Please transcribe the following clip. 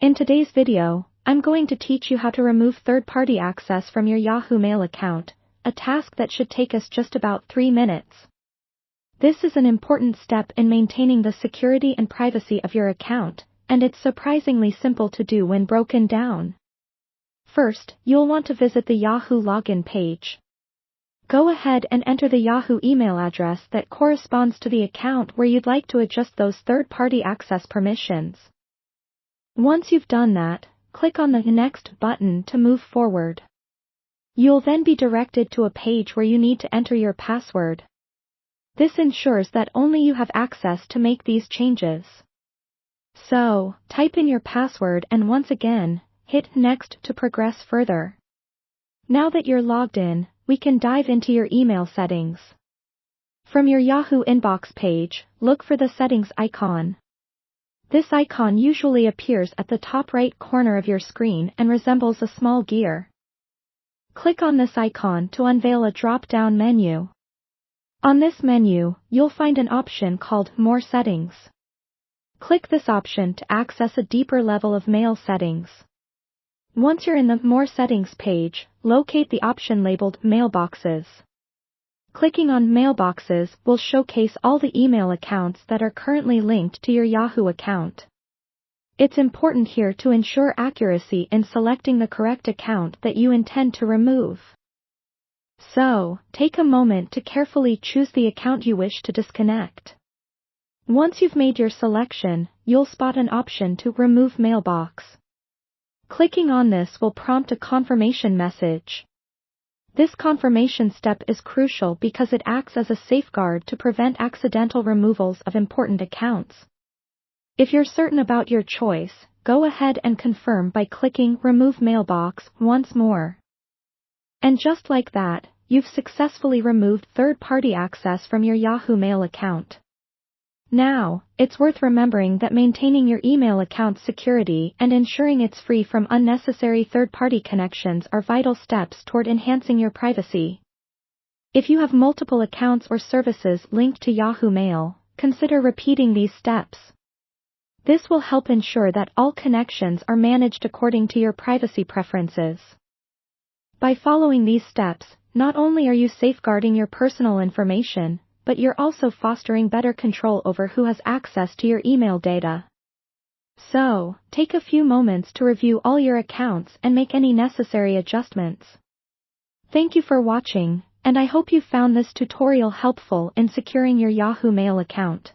In today's video, I'm going to teach you how to remove third-party access from your Yahoo Mail account, a task that should take us just about 3 minutes. This is an important step in maintaining the security and privacy of your account, and it's surprisingly simple to do when broken down. First, you'll want to visit the Yahoo login page. Go ahead and enter the Yahoo email address that corresponds to the account where you'd like to adjust those third-party access permissions. Once you've done that, click on the Next button to move forward. You'll then be directed to a page where you need to enter your password. This ensures that only you have access to make these changes. So, type in your password and once again, hit Next to progress further. Now that you're logged in, we can dive into your email settings. From your Yahoo inbox page, look for the settings icon. This icon usually appears at the top right corner of your screen and resembles a small gear. Click on this icon to unveil a drop-down menu. On this menu, you'll find an option called More Settings. Click this option to access a deeper level of mail settings. Once you're in the More Settings page, locate the option labeled Mailboxes. Clicking on Mailboxes will showcase all the email accounts that are currently linked to your Yahoo account. It's important here to ensure accuracy in selecting the correct account that you intend to remove. So, take a moment to carefully choose the account you wish to disconnect. Once you've made your selection, you'll spot an option to Remove Mailbox. Clicking on this will prompt a confirmation message. This confirmation step is crucial because it acts as a safeguard to prevent accidental removals of important accounts. If you're certain about your choice, go ahead and confirm by clicking Remove Mailbox once more. And just like that, you've successfully removed third-party access from your Yahoo Mail account. Now, it's worth remembering that maintaining your email account's security and ensuring it's free from unnecessary third-party connections are vital steps toward enhancing your privacy. If you have multiple accounts or services linked to Yahoo Mail, consider repeating these steps. This will help ensure that all connections are managed according to your privacy preferences. By following these steps, not only are you safeguarding your personal information, but you're also fostering better control over who has access to your email data. So, take a few moments to review all your accounts and make any necessary adjustments. Thank you for watching, and I hope you found this tutorial helpful in securing your Yahoo Mail account.